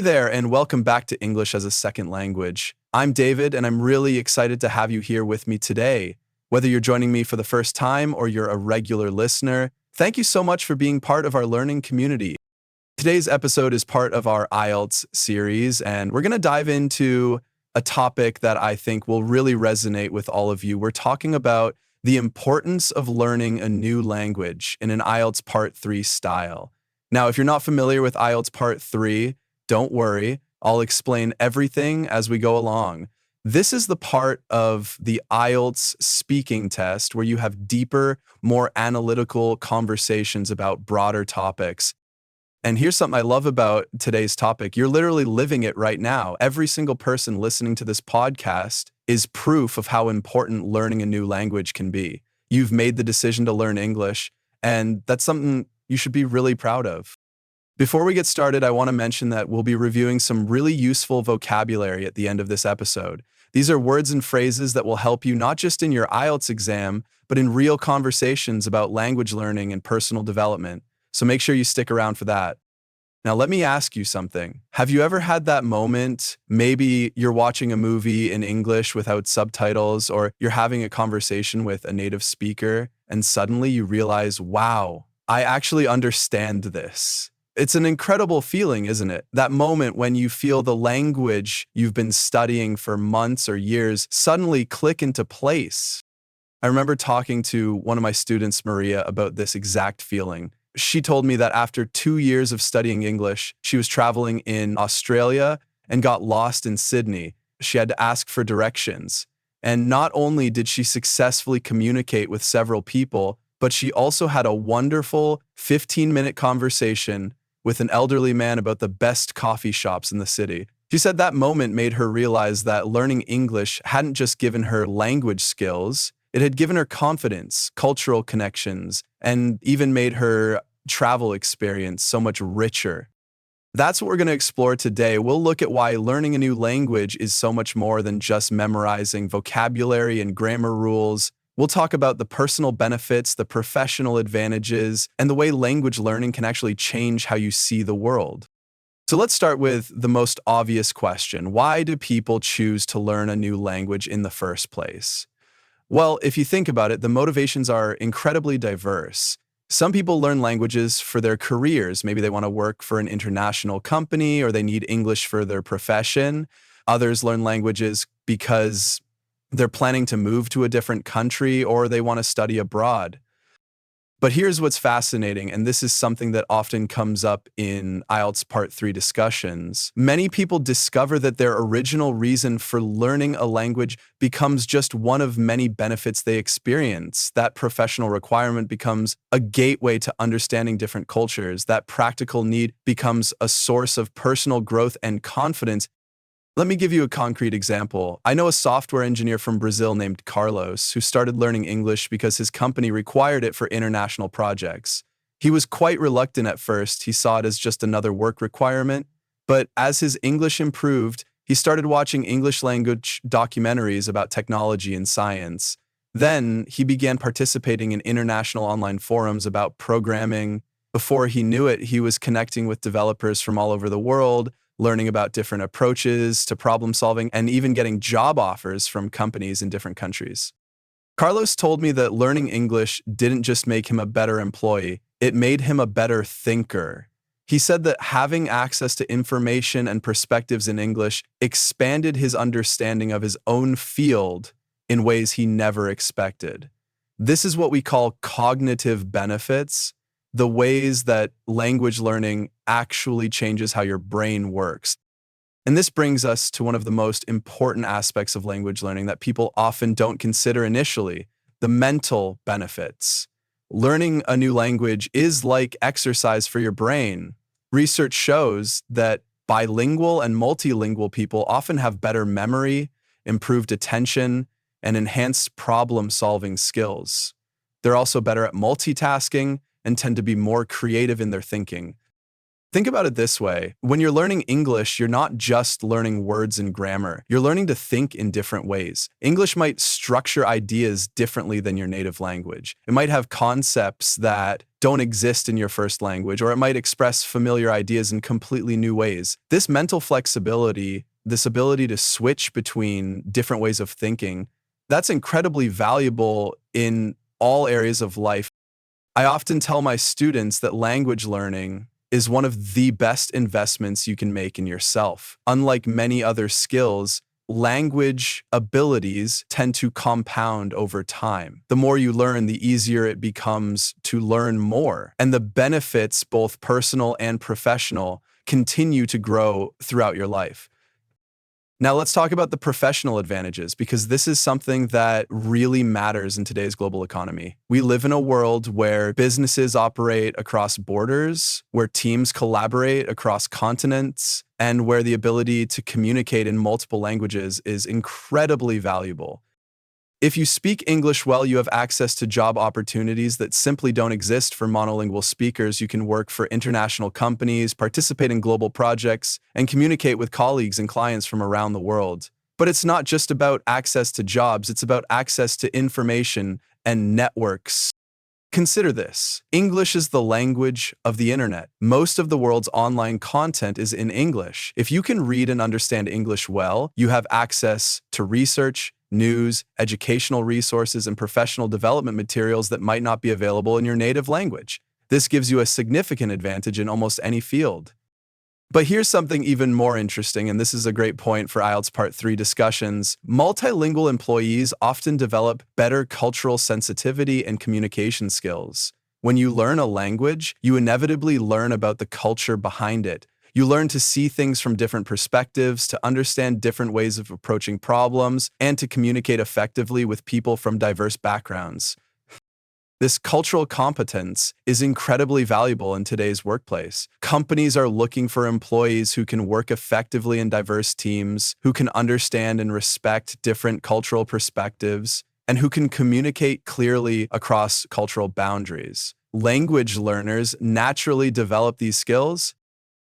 Hey there, and welcome back to English as a Second Language. I'm David, and I'm really excited to have you here with me today. Whether you're joining me for the first time or you're a regular listener, thank you so much for being part of our learning community. Today's episode is part of our IELTS series, and we're going to dive into a topic that I think will really resonate with all of you. We're talking about the importance of learning a new language in an IELTS Part 3 style. Now, if you're not familiar with IELTS Part 3, don't worry, I'll explain everything as we go along. This is the part of the IELTS speaking test where you have deeper, more analytical conversations about broader topics. And here's something I love about today's topic. You're literally living it right now. Every single person listening to this podcast is proof of how important learning a new language can be. You've made the decision to learn English, and that's something you should be really proud of. Before we get started, I want to mention that we'll be reviewing some really useful vocabulary at the end of this episode. These are words and phrases that will help you not just in your IELTS exam, but in real conversations about language learning and personal development. So make sure you stick around for that. Now, let me ask you something. Have you ever had that moment, maybe you're watching a movie in English without subtitles, or you're having a conversation with a native speaker, and suddenly you realize, wow, I actually understand this. It's an incredible feeling, isn't it? That moment when you feel the language you've been studying for months or years suddenly click into place. I remember talking to one of my students, Maria, about this exact feeling. She told me that after 2 years of studying English, she was traveling in Australia and got lost in Sydney. She had to ask for directions. And not only did she successfully communicate with several people, but she also had a wonderful 15-minute conversation with an elderly man about the best coffee shops in the city. She said that moment made her realize that learning English hadn't just given her language skills, it had given her confidence, cultural connections, and even made her travel experience so much richer. That's what we're going to explore today. We'll look at why learning a new language is so much more than just memorizing vocabulary and grammar rules. We'll talk about the personal benefits, the professional advantages, and the way language learning can actually change how you see the world. So let's start with the most obvious question. Why do people choose to learn a new language in the first place? Well, if you think about it, the motivations are incredibly diverse. Some people learn languages for their careers. Maybe they want to work for an international company or they need English for their profession. Others learn languages because they're planning to move to a different country or they want to study abroad. But here's what's fascinating, and this is something that often comes up in IELTS Part 3 discussions. Many people discover that their original reason for learning a language becomes just one of many benefits they experience. That professional requirement becomes a gateway to understanding different cultures. That practical need becomes a source of personal growth and confidence. Let me give you a concrete example. I know a software engineer from Brazil named Carlos who started learning English because his company required it for international projects. He was quite reluctant at first. He saw it as just another work requirement. But as his English improved, he started watching English language documentaries about technology and science. Then he began participating in international online forums about programming. Before he knew it, he was connecting with developers from all over the world, learning about different approaches to problem solving, and even getting job offers from companies in different countries. Carlos told me that learning English didn't just make him a better employee, it made him a better thinker. He said that having access to information and perspectives in English expanded his understanding of his own field in ways he never expected. This is what we call cognitive benefits, the ways that language learning actually changes how your brain works. And this brings us to one of the most important aspects of language learning that people often don't consider initially, the mental benefits. Learning a new language is like exercise for your brain. Research shows that bilingual and multilingual people often have better memory, improved attention, and enhanced problem-solving skills. They're also better at multitasking and tend to be more creative in their thinking. Think about it this way. When you're learning English, you're not just learning words and grammar. You're learning to think in different ways. English might structure ideas differently than your native language. It might have concepts that don't exist in your first language, or it might express familiar ideas in completely new ways. This mental flexibility, this ability to switch between different ways of thinking, that's incredibly valuable in all areas of life. I often tell my students that language learning is one of the best investments you can make in yourself. Unlike many other skills, language abilities tend to compound over time. The more you learn, the easier it becomes to learn more. And the benefits, both personal and professional, continue to grow throughout your life. Now, let's talk about the professional advantages, because this is something that really matters in today's global economy. We live in a world where businesses operate across borders, where teams collaborate across continents, and where the ability to communicate in multiple languages is incredibly valuable. If you speak English well, you have access to job opportunities that simply don't exist for monolingual speakers. You can work for international companies, participate in global projects, and communicate with colleagues and clients from around the world. But it's not just about access to jobs, it's about access to information and networks. Consider this. English is the language of the internet. Most of the world's online content is in English. If you can read and understand English well, you have access to research, news, educational resources, and professional development materials that might not be available in your native language. This gives you a significant advantage in almost any field. But here's something even more interesting, and this is a great point for IELTS Part 3 discussions. Multilingual employees often develop better cultural sensitivity and communication skills. When you learn a language, you inevitably learn about the culture behind it. You learn to see things from different perspectives, to understand different ways of approaching problems, and to communicate effectively with people from diverse backgrounds. This cultural competence is incredibly valuable in today's workplace. Companies are looking for employees who can work effectively in diverse teams, who can understand and respect different cultural perspectives, and who can communicate clearly across cultural boundaries. Language learners naturally develop these skills.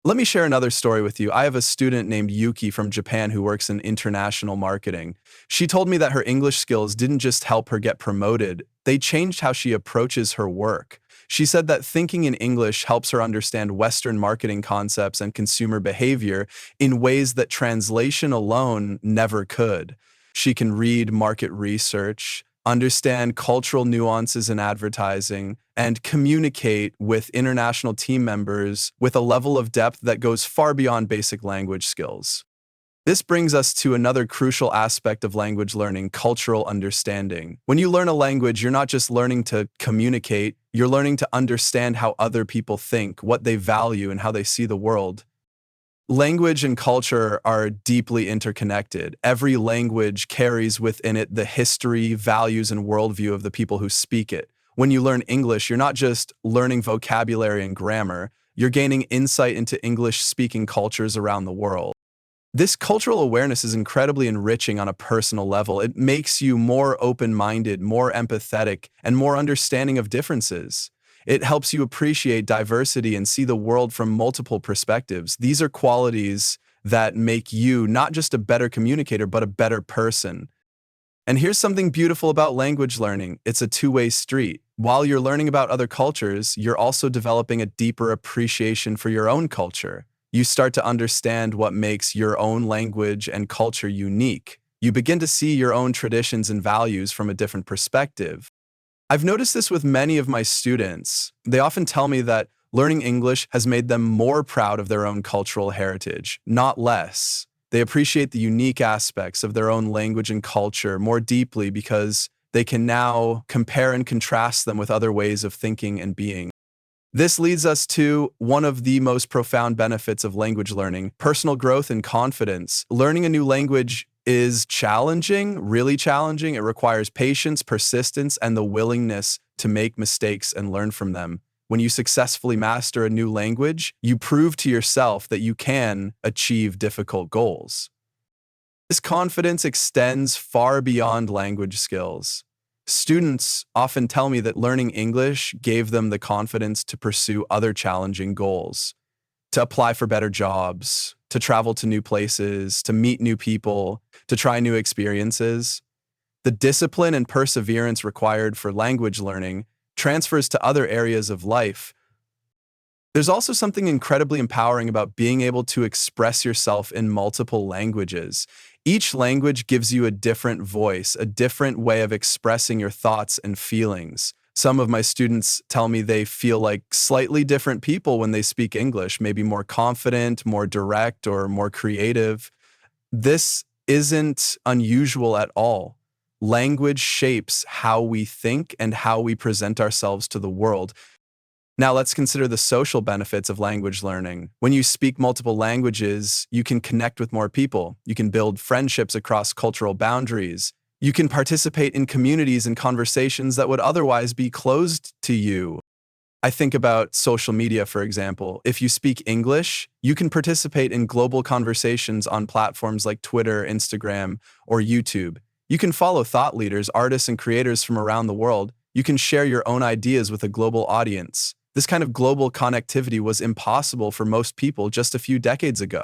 Let me share another story with you. I have a student named Yuki from Japan who works in international marketing. She told me that her English skills didn't just help her get promoted, they changed how she approaches her work. She said that thinking in English helps her understand Western marketing concepts and consumer behavior in ways that translation alone never could. She can read market research, understand cultural nuances in advertising, and communicate with international team members with a level of depth that goes far beyond basic language skills. This brings us to another crucial aspect of language learning: cultural understanding. When you learn a language, you're not just learning to communicate, you're learning to understand how other people think, what they value, and how they see the world. Language and culture are deeply interconnected. Every language carries within it the history, values, and worldview of the people who speak it. When you learn English, you're not just learning vocabulary and grammar, you're gaining insight into English-speaking cultures around the world. This cultural awareness is incredibly enriching on a personal level. It makes you more open-minded, more empathetic, and more understanding of differences. It helps you appreciate diversity and see the world from multiple perspectives. These are qualities that make you not just a better communicator, but a better person. And here's something beautiful about language learning. It's a two-way street. While you're learning about other cultures, you're also developing a deeper appreciation for your own culture. You start to understand what makes your own language and culture unique. You begin to see your own traditions and values from a different perspective. I've noticed this with many of my students. They often tell me that learning English has made them more proud of their own cultural heritage, not less. They appreciate the unique aspects of their own language and culture more deeply because they can now compare and contrast them with other ways of thinking and being. This leads us to one of the most profound benefits of language learning: personal growth and confidence. Learning a new language is challenging, really challenging. It requires patience, persistence, and the willingness to make mistakes and learn from them. When you successfully master a new language, you prove to yourself that you can achieve difficult goals. This confidence extends far beyond language skills. Students often tell me that learning English gave them the confidence to pursue other challenging goals, to apply for better jobs, to travel to new places, to meet new people, to try new experiences. The discipline and perseverance required for language learning transfers to other areas of life. There's also something incredibly empowering about being able to express yourself in multiple languages. Each language gives you a different voice, a different way of expressing your thoughts and feelings. Some of my students tell me they feel like slightly different people when they speak English, maybe more confident, more direct, or more creative. This isn't unusual at all. Language shapes how we think and how we present ourselves to the world. Now, let's consider the social benefits of language learning. When you speak multiple languages, you can connect with more people. You can build friendships across cultural boundaries. You can participate in communities and conversations that would otherwise be closed to you. I think about social media, for example. If you speak English, you can participate in global conversations on platforms like Twitter, Instagram, or YouTube. You can follow thought leaders, artists, and creators from around the world. You can share your own ideas with a global audience. This kind of global connectivity was impossible for most people just a few decades ago.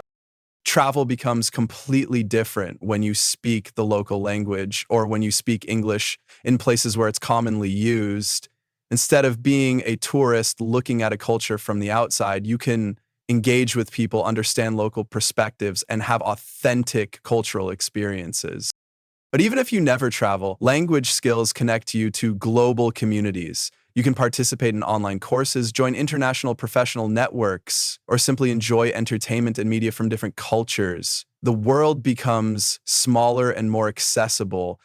Travel becomes completely different when you speak the local language or when you speak English in places where it's commonly used. Instead of being a tourist looking at a culture from the outside, you can engage with people, understand local perspectives, and have authentic cultural experiences. But even if you never travel, language skills connect you to global communities. You can participate in online courses, join international professional networks, or simply enjoy entertainment and media from different cultures. The world becomes smaller and more accessible.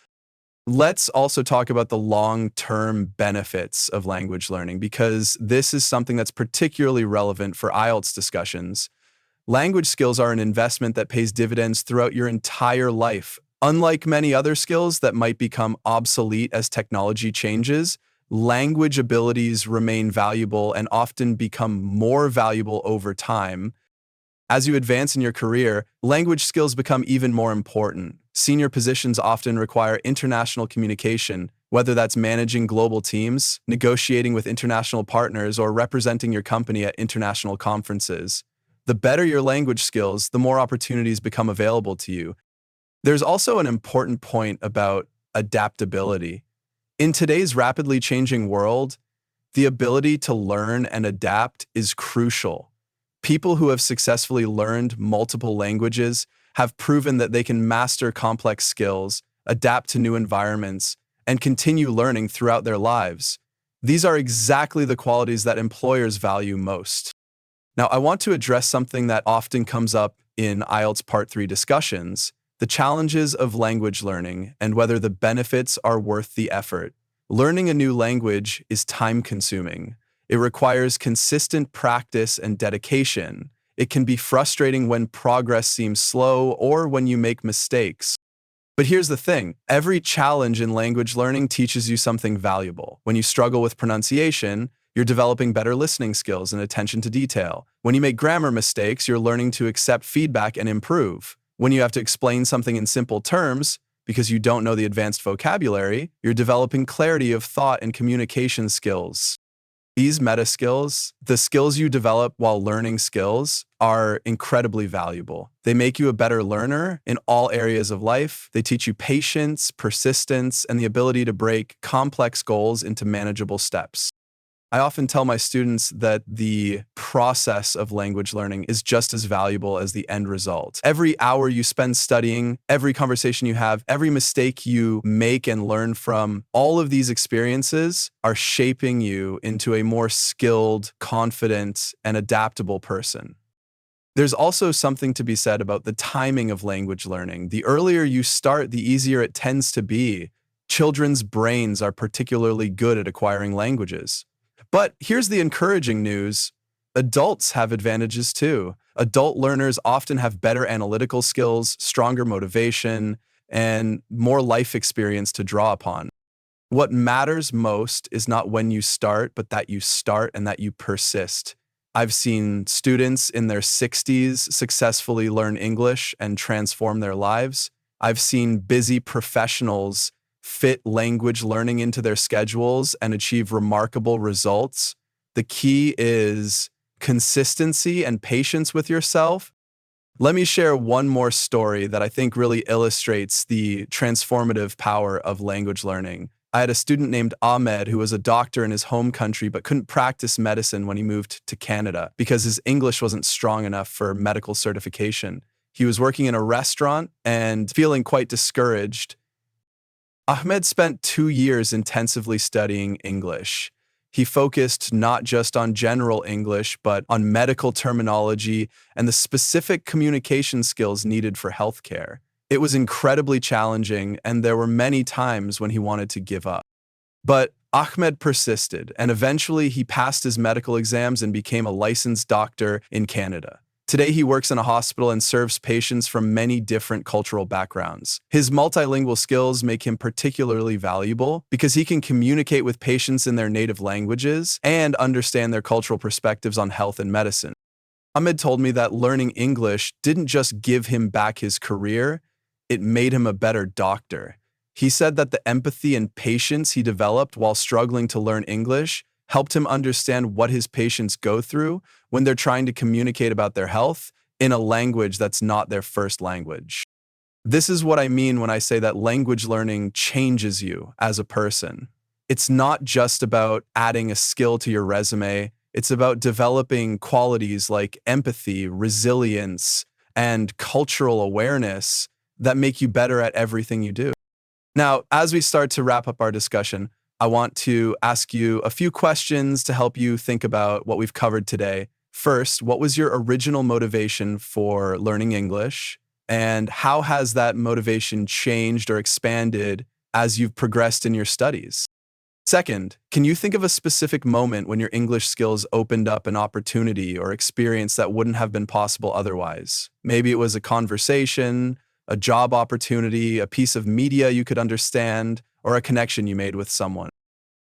Let's also talk about the long-term benefits of language learning, because this is something that's particularly relevant for IELTS discussions. Language skills are an investment that pays dividends throughout your entire life. Unlike many other skills that might become obsolete as technology changes, language abilities remain valuable and often become more valuable over time. As you advance in your career, language skills become even more important. Senior positions often require international communication, whether that's managing global teams, negotiating with international partners, or representing your company at international conferences. The better your language skills, the more opportunities become available to you. There's also an important point about adaptability. In today's rapidly changing world, the ability to learn and adapt is crucial. People who have successfully learned multiple languages have proven that they can master complex skills, adapt to new environments, and continue learning throughout their lives. These are exactly the qualities that employers value most. Now, I want to address something that often comes up in IELTS Part 3 discussions: the challenges of language learning and whether the benefits are worth the effort. Learning a new language is time-consuming. It requires consistent practice and dedication. It can be frustrating when progress seems slow or when you make mistakes. But here's the thing: every challenge in language learning teaches you something valuable. When you struggle with pronunciation, you're developing better listening skills and attention to detail. When you make grammar mistakes, you're learning to accept feedback and improve. When you have to explain something in simple terms, because you don't know the advanced vocabulary, you're developing clarity of thought and communication skills. These meta skills, the skills you develop while learning skills, are incredibly valuable. They make you a better learner in all areas of life. They teach you patience, persistence, and the ability to break complex goals into manageable steps. I often tell my students that the process of language learning is just as valuable as the end result. Every hour you spend studying, every conversation you have, every mistake you make and learn from, all of these experiences are shaping you into a more skilled, confident, and adaptable person. There's also something to be said about the timing of language learning. The earlier you start, the easier it tends to be. Children's brains are particularly good at acquiring languages. But here's the encouraging news: adults have advantages too. Adult learners often have better analytical skills, stronger motivation, and more life experience to draw upon. What matters most is not when you start, but that you start and that you persist. I've seen students in their 60s successfully learn English and transform their lives. I've seen busy professionals fit language learning into their schedules and achieve remarkable results. The key is consistency and patience with yourself. Let me share one more story that I think really illustrates the transformative power of language learning. I had a student named Ahmed who was a doctor in his home country but couldn't practice medicine when he moved to Canada because his English wasn't strong enough for medical certification. He was working in a restaurant and feeling quite discouraged. Ahmed spent 2 years intensively studying English. He focused not just on general English, but on medical terminology and the specific communication skills needed for healthcare. It was incredibly challenging, and there were many times when he wanted to give up. But Ahmed persisted, and eventually he passed his medical exams and became a licensed doctor in Canada. Today, he works in a hospital and serves patients from many different cultural backgrounds. His multilingual skills make him particularly valuable because he can communicate with patients in their native languages and understand their cultural perspectives on health and medicine. Ahmed told me that learning English didn't just give him back his career, it made him a better doctor. He said that the empathy and patience he developed while struggling to learn English helped him understand what his patients go through when they're trying to communicate about their health in a language that's not their first language. This is what I mean when I say that language learning changes you as a person. It's not just about adding a skill to your resume, it's about developing qualities like empathy, resilience, and cultural awareness that make you better at everything you do. Now, as we start to wrap up our discussion, I want to ask you a few questions to help you think about what we've covered today. First, what was your original motivation for learning English? And how has that motivation changed or expanded as you've progressed in your studies? Second, can you think of a specific moment when your English skills opened up an opportunity or experience that wouldn't have been possible otherwise? Maybe it was a conversation, a job opportunity, a piece of media you could understand, or a connection you made with someone.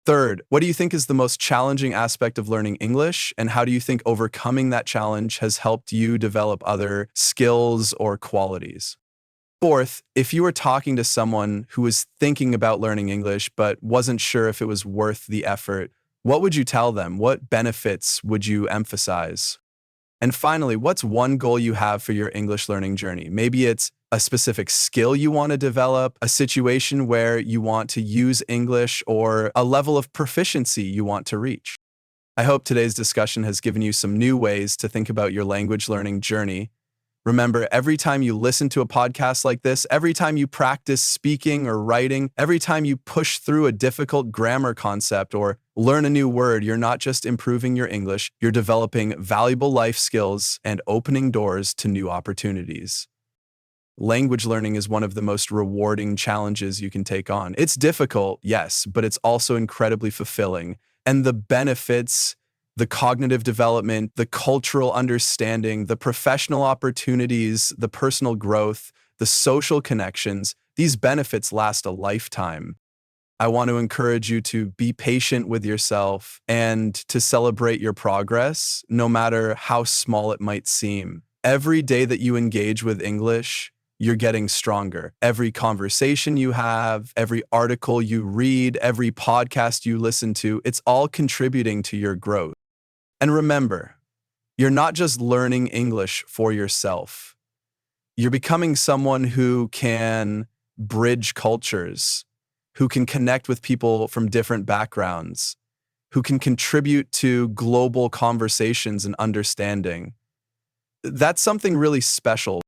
Third, what do you think is the most challenging aspect of learning English, and how do you think overcoming that challenge has helped you develop other skills or qualities? Fourth, if you were talking to someone who was thinking about learning English but wasn't sure if it was worth the effort, what would you tell them? What benefits would you emphasize? And finally, what's one goal you have for your English learning journey? Maybe it's a specific skill you want to develop, a situation where you want to use English, or a level of proficiency you want to reach. I hope today's discussion has given you some new ways to think about your language learning journey. Remember, every time you listen to a podcast like this, every time you practice speaking or writing, every time you push through a difficult grammar concept or learn a new word, you're not just improving your English, you're developing valuable life skills and opening doors to new opportunities. Language learning is one of the most rewarding challenges you can take on. It's difficult, yes, but it's also incredibly fulfilling. And the benefits, the cognitive development, the cultural understanding, the professional opportunities, the personal growth, the social connections, these benefits last a lifetime. I want to encourage you to be patient with yourself and to celebrate your progress, no matter how small it might seem. Every day that you engage with English, you're getting stronger. Every conversation you have, every article you read, every podcast you listen to, it's all contributing to your growth. And remember, you're not just learning English for yourself. You're becoming someone who can bridge cultures, who can connect with people from different backgrounds, who can contribute to global conversations and understanding. That's something really special.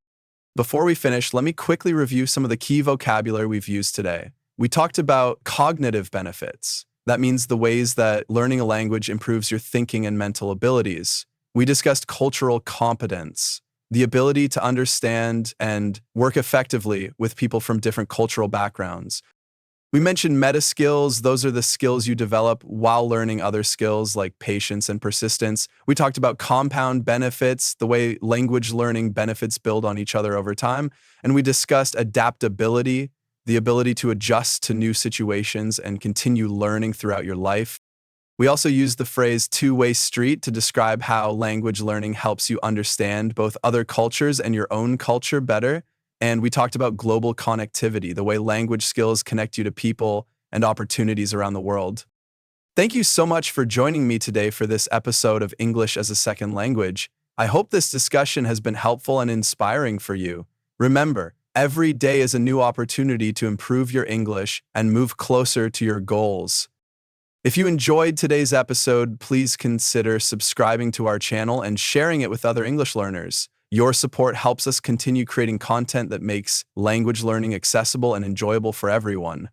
Before we finish, let me quickly review some of the key vocabulary we've used today. We talked about cognitive benefits. That means the ways that learning a language improves your thinking and mental abilities. We discussed cultural competence, the ability to understand and work effectively with people from different cultural backgrounds. We mentioned meta skills. Those are the skills you develop while learning other skills like patience and persistence. We talked about compound benefits, the way language learning benefits build on each other over time. And we discussed adaptability, the ability to adjust to new situations and continue learning throughout your life. We also used the phrase two-way street to describe how language learning helps you understand both other cultures and your own culture better. And we talked about global connectivity, the way language skills connect you to people and opportunities around the world. Thank you so much for joining me today for this episode of English as a Second Language. I hope this discussion has been helpful and inspiring for you. Remember, Every day is a new opportunity to improve your English and move closer to your goals. If you enjoyed today's episode, please consider subscribing to our channel and sharing it with other English learners. Your support helps us continue creating content that makes language learning accessible and enjoyable for everyone.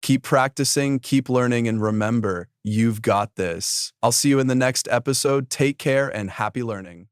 Keep practicing, keep learning, and remember, you've got this. I'll see you in the next episode. Take care and happy learning.